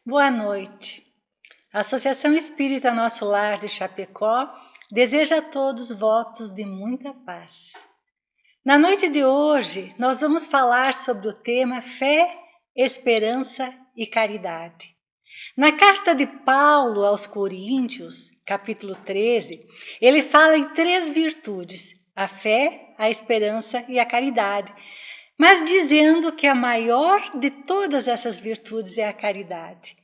Boa noite. A Associação Espírita Nosso Lar de Chapecó deseja a todos votos de muita paz. Na noite de hoje, nós vamos falar sobre o tema fé, esperança e caridade. Na carta de Paulo aos Coríntios, capítulo 13, ele fala em 3 virtudes: a fé, a esperança e a caridade, mas dizendo que a maior de todas essas virtudes é a caridade.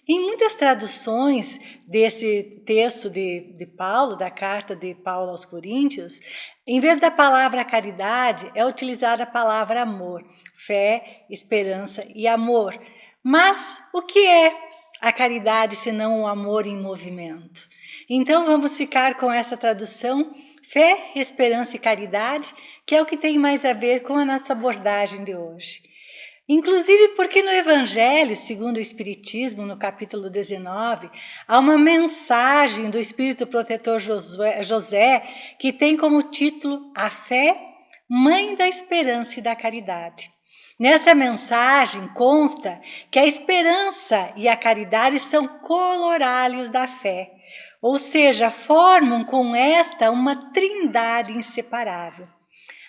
Em muitas traduções desse texto de Paulo, da carta de Paulo aos Coríntios, em vez da palavra caridade, é utilizada a palavra amor, fé, esperança e amor. Mas o que é a caridade senão o amor em movimento? Então vamos ficar com essa tradução, fé, esperança e caridade, que é o que tem mais a ver com a nossa abordagem de hoje. Inclusive porque no Evangelho, segundo o Espiritismo, no capítulo 19, há uma mensagem do Espírito Protetor José, que tem como título A Fé, Mãe da Esperança e da Caridade. Nessa mensagem consta que a esperança e a caridade são corolários da fé, ou seja, formam com esta uma trindade inseparável.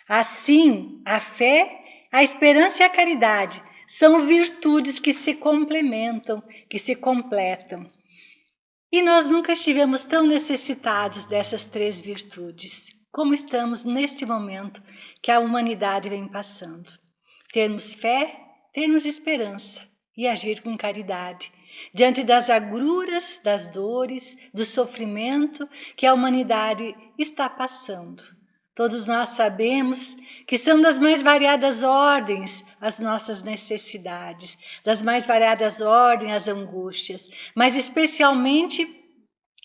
Assim, a fé, a esperança e a caridade são virtudes que se complementam, que se completam. E nós nunca estivemos tão necessitados dessas 3 virtudes, como estamos neste momento que a humanidade vem passando. Termos fé, termos esperança e agir com caridade, diante das agruras, das dores, do sofrimento que a humanidade está passando. Todos nós sabemos que são das mais variadas ordens as nossas necessidades, das mais variadas ordens as angústias, mas especialmente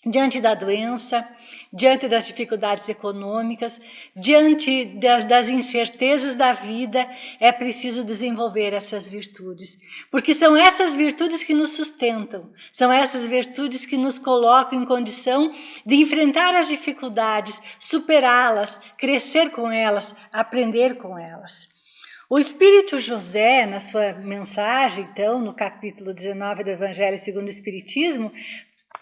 diante da doença, diante das dificuldades econômicas, diante das incertezas da vida, é preciso desenvolver essas virtudes. Porque são essas virtudes que nos sustentam, são essas virtudes que nos colocam em condição de enfrentar as dificuldades, superá-las, crescer com elas, aprender com elas. O Espírito José, na sua mensagem, então, no capítulo 19 do Evangelho segundo o Espiritismo,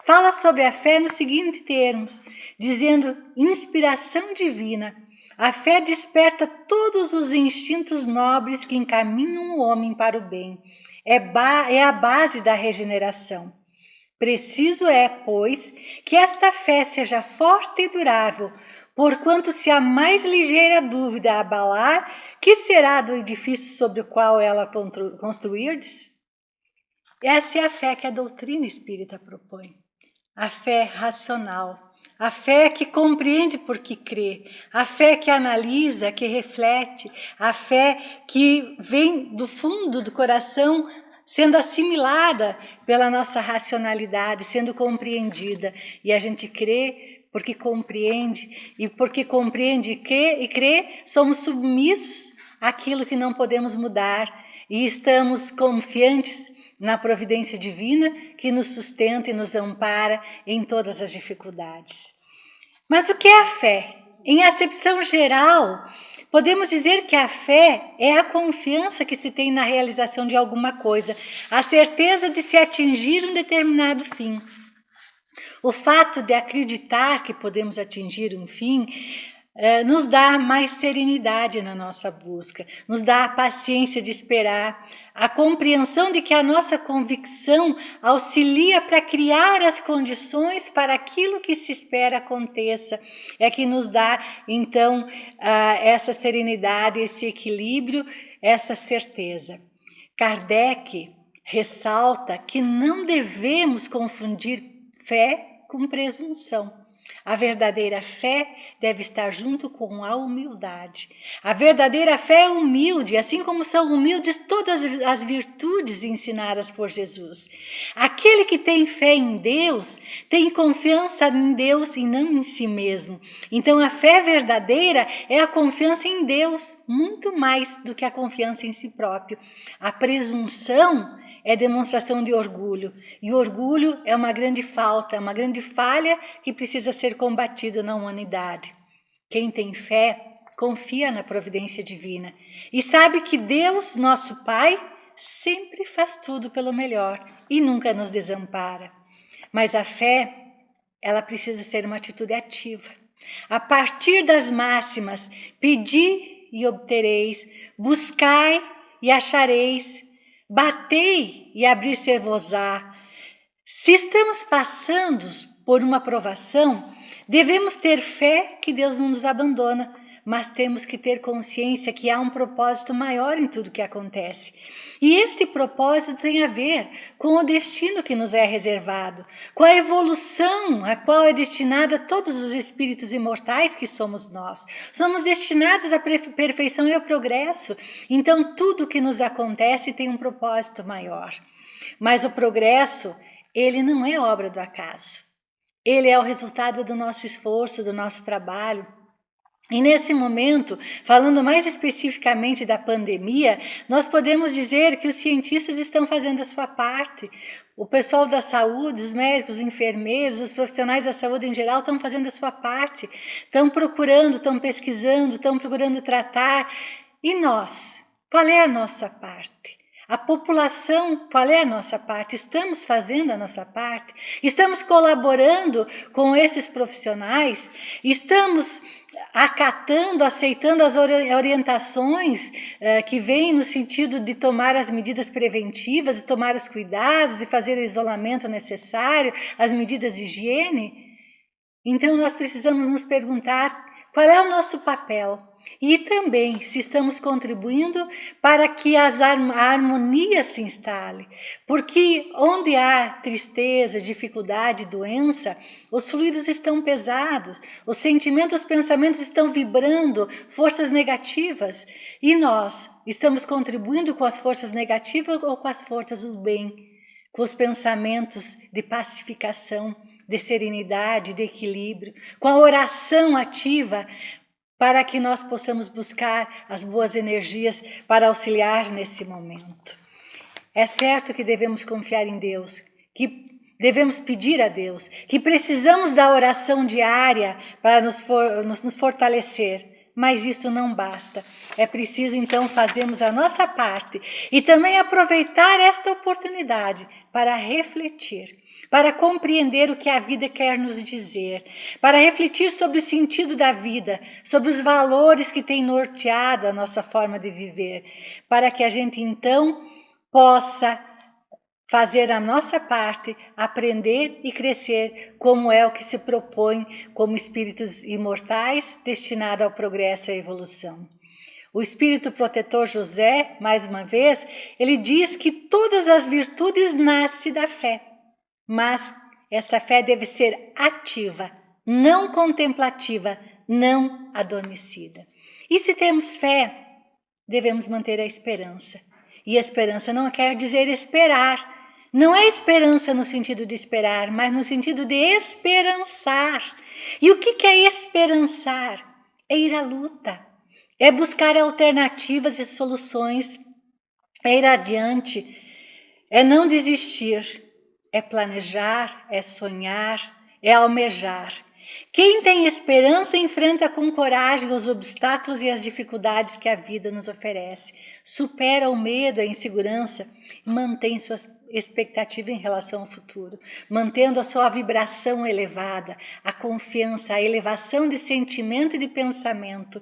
fala sobre a fé nos seguintes termos, dizendo: inspiração divina. A fé desperta todos os instintos nobres que encaminham o homem para o bem. É a base da regeneração. Preciso é, pois, que esta fé seja forte e durável, porquanto se a mais ligeira dúvida abalar, que será do edifício sobre o qual ela construirdes? Essa é a fé que a doutrina espírita propõe. A fé racional, a fé que compreende porque crê, a fé que analisa, que reflete, a fé que vem do fundo do coração, sendo assimilada pela nossa racionalidade, sendo compreendida. E a gente crê porque compreende, e porque compreende e crê, somos submissos àquilo que não podemos mudar e estamos confiantes na providência divina que nos sustenta e nos ampara em todas as dificuldades. Mas o que é a fé? Em acepção geral, podemos dizer que a fé é a confiança que se tem na realização de alguma coisa, a certeza de se atingir um determinado fim. O fato de acreditar que podemos atingir um fim nos dá mais serenidade na nossa busca, nos dá a paciência de esperar, a compreensão de que a nossa convicção auxilia para criar as condições para aquilo que se espera aconteça, é que nos dá, então, essa serenidade, esse equilíbrio, essa certeza. Kardec ressalta que não devemos confundir fé com presunção. A verdadeira fé deve estar junto com a humildade. A verdadeira fé é humilde, assim como são humildes todas as virtudes ensinadas por Jesus. Aquele que tem fé em Deus, tem confiança em Deus e não em si mesmo. Então a fé verdadeira é a confiança em Deus, muito mais do que a confiança em si próprio. A presunção é demonstração de orgulho, e o orgulho é uma grande falta, uma grande falha que precisa ser combatida na humanidade. Quem tem fé confia na providência divina e sabe que Deus, nosso Pai, sempre faz tudo pelo melhor e nunca nos desampara. Mas a fé, ela precisa ser uma atitude ativa. A partir das máximas, pedi e obtereis, buscai e achareis, batei e abrir-se-vos-á. Se estamos passando por uma provação, devemos ter fé que Deus não nos abandona, mas temos que ter consciência que há um propósito maior em tudo que acontece. E este propósito tem a ver com o destino que nos é reservado, com a evolução a qual é destinada todos os espíritos imortais que somos nós. Somos destinados à perfeição e ao progresso. Então tudo que nos acontece tem um propósito maior. Mas o progresso, ele não é obra do acaso. Ele é o resultado do nosso esforço, do nosso trabalho. E nesse momento, falando mais especificamente da pandemia, nós podemos dizer que os cientistas estão fazendo a sua parte. O pessoal da saúde, os médicos, os enfermeiros, os profissionais da saúde em geral estão fazendo a sua parte. Estão procurando, estão pesquisando, estão procurando tratar. E nós? Qual é a nossa parte? A população, qual é a nossa parte? Estamos fazendo a nossa parte? Estamos colaborando com esses profissionais? Estamos acatando, aceitando as orientações que vêm no sentido de tomar as medidas preventivas, de tomar os cuidados, de fazer o isolamento necessário, as medidas de higiene? Então nós precisamos nos perguntar qual é o nosso papel e também se estamos contribuindo para que a harmonia se instale, porque onde há tristeza, dificuldade, doença, os fluidos estão pesados, os sentimentos, os pensamentos estão vibrando, forças negativas, e nós estamos contribuindo com as forças negativas ou com as forças do bem, com os pensamentos de pacificação, de serenidade, de equilíbrio, com a oração ativa, para que nós possamos buscar as boas energias para auxiliar nesse momento. É certo que devemos confiar em Deus, que devemos pedir a Deus, que precisamos da oração diária para nos fortalecer, mas isso não basta. É preciso então fazermos a nossa parte e também aproveitar esta oportunidade para refletir, para compreender o que a vida quer nos dizer, para refletir sobre o sentido da vida, sobre os valores que têm norteado a nossa forma de viver, para que a gente então possa fazer a nossa parte, aprender e crescer como é o que se propõe como espíritos imortais destinados ao progresso e à evolução. O espírito protetor José, mais uma vez, ele diz que todas as virtudes nascem da fé. Mas essa fé deve ser ativa, não contemplativa, não adormecida. E se temos fé, devemos manter a esperança. E a esperança não quer dizer esperar. Não é esperança no sentido de esperar, mas no sentido de esperançar. E o que é esperançar? É ir à luta, é buscar alternativas e soluções, é ir adiante, é não desistir. É planejar, é sonhar, é almejar. Quem tem esperança enfrenta com coragem os obstáculos e as dificuldades que a vida nos oferece. Supera o medo, a insegurança, mantém sua expectativa em relação ao futuro, mantendo a sua vibração elevada, a confiança, a elevação de sentimento e de pensamento,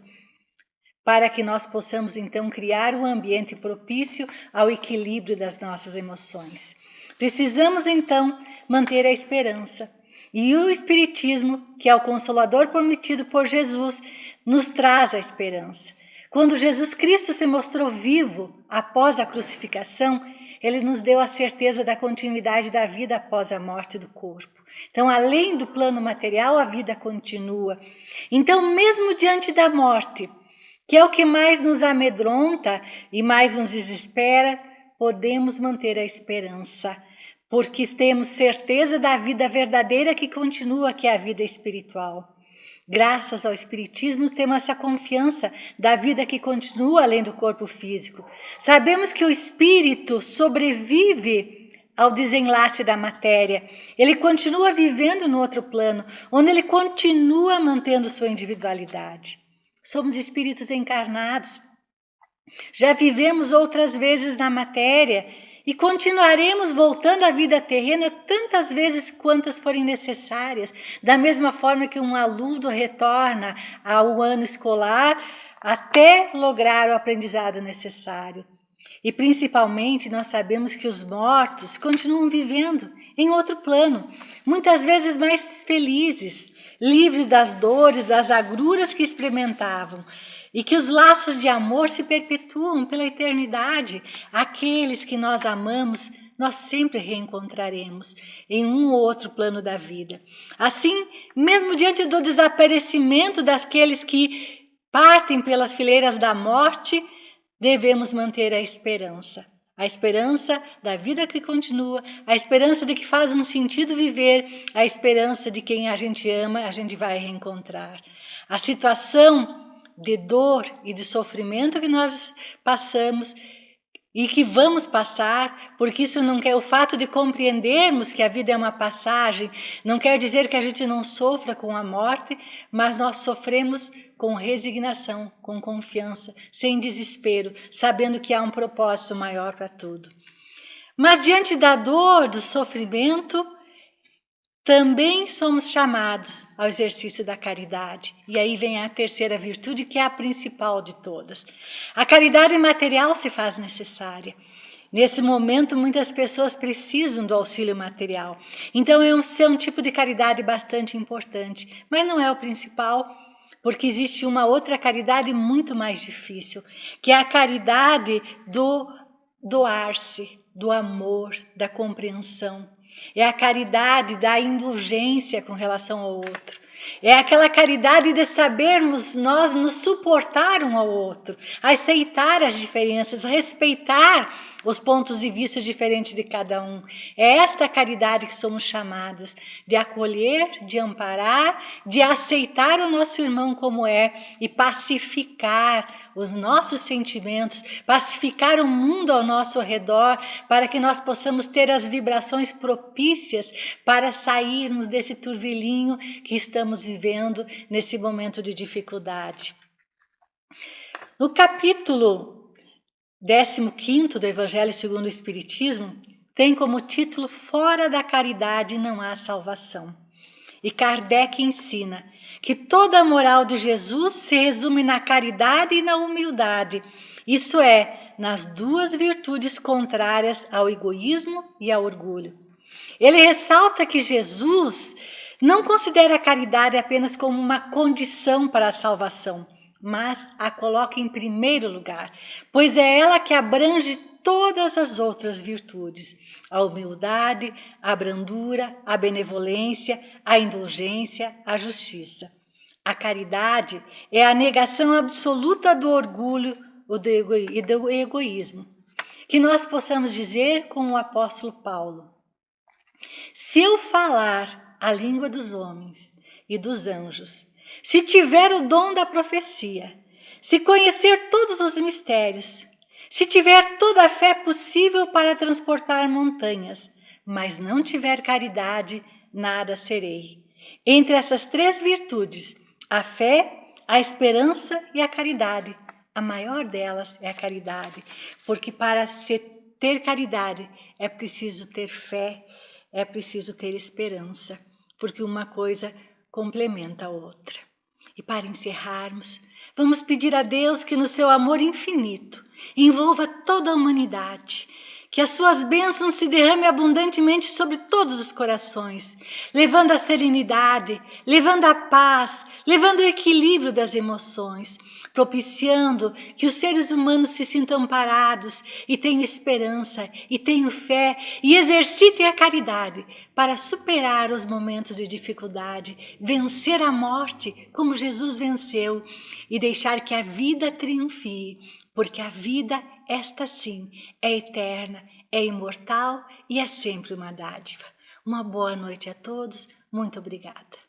para que nós possamos então criar um ambiente propício ao equilíbrio das nossas emoções. Precisamos, então, manter a esperança. E o Espiritismo, que é o Consolador prometido por Jesus, nos traz a esperança. Quando Jesus Cristo se mostrou vivo após a crucificação, ele nos deu a certeza da continuidade da vida após a morte do corpo. Então, além do plano material, a vida continua. Então, mesmo diante da morte, que é o que mais nos amedronta e mais nos desespera, podemos manter a esperança, porque temos certeza da vida verdadeira que continua, que é a vida espiritual. Graças ao Espiritismo, temos essa confiança da vida que continua além do corpo físico. Sabemos que o espírito sobrevive ao desenlace da matéria. Ele continua vivendo no outro plano, onde ele continua mantendo sua individualidade. Somos espíritos encarnados, Já vivemos outras vezes na matéria e continuaremos voltando à vida terrena tantas vezes quantas forem necessárias, da mesma forma que um aluno retorna ao ano escolar até lograr o aprendizado necessário. E principalmente nós sabemos que os mortos continuam vivendo em outro plano, muitas vezes mais felizes, livres das dores, das agruras que experimentavam, e que os laços de amor se perpetuam pela eternidade. Aqueles que nós amamos, nós sempre reencontraremos em um ou outro plano da vida. Assim, mesmo diante do desaparecimento daqueles que partem pelas fileiras da morte, devemos manter a esperança da vida que continua, a esperança de que faz um sentido viver, a esperança de quem a gente ama, a gente vai reencontrar. A situação de dor e de sofrimento que nós passamos e que vamos passar, porque isso não quer, o fato de compreendermos que a vida é uma passagem, não quer dizer que a gente não sofra com a morte, mas nós sofremos com resignação, com confiança, sem desespero, sabendo que há um propósito maior para tudo. Mas diante da dor, do sofrimento, também somos chamados ao exercício da caridade. E aí vem a terceira virtude, que é a principal de todas. A caridade material se faz necessária. Nesse momento, muitas pessoas precisam do auxílio material. Então, é um tipo de caridade bastante importante, mas não é o principal, porque existe uma outra caridade muito mais difícil, que é a caridade do doar-se, do amor, da compreensão. É a caridade da indulgência com relação ao outro. É aquela caridade de sabermos nós nos suportar um ao outro, aceitar as diferenças, respeitar os pontos de vista diferentes de cada um. É esta caridade que somos chamados, de acolher, de amparar, de aceitar o nosso irmão como é e pacificar os nossos sentimentos, pacificar o mundo ao nosso redor, para que nós possamos ter as vibrações propícias para sairmos desse turbilhinho que estamos vivendo nesse momento de dificuldade. No capítulo 15º do Evangelho segundo o Espiritismo, tem como título Fora da caridade não há salvação. E Kardec ensina que toda a moral de Jesus se resume na caridade e na humildade, isso é, nas duas virtudes contrárias ao egoísmo e ao orgulho. Ele ressalta que Jesus não considera a caridade apenas como uma condição para a salvação, mas a coloca em primeiro lugar, pois é ela que abrange todas as outras virtudes: a humildade, a brandura, a benevolência, a indulgência, a justiça. A caridade é a negação absoluta do orgulho e do egoísmo. Que nós possamos dizer com o apóstolo Paulo: se eu falar a língua dos homens e dos anjos, se tiver o dom da profecia, se conhecer todos os mistérios, se tiver toda a fé possível para transportar montanhas, mas não tiver caridade, nada serei. Entre essas três virtudes, a fé, a esperança e a caridade, a maior delas é a caridade, porque para ter caridade é preciso ter fé, é preciso ter esperança, porque uma coisa complementa a outra. E para encerrarmos, vamos pedir a Deus que no seu amor infinito envolva toda a humanidade, que as suas bênçãos se derramem abundantemente sobre todos os corações, levando a serenidade, levando a paz, levando o equilíbrio das emoções, propiciando que os seres humanos se sintam amparados e tenham esperança e tenham fé e exercitem a caridade para superar os momentos de dificuldade, vencer a morte como Jesus venceu e deixar que a vida triunfe, porque a vida, esta sim, é eterna, é imortal e é sempre uma dádiva. Uma boa noite a todos, muito obrigada.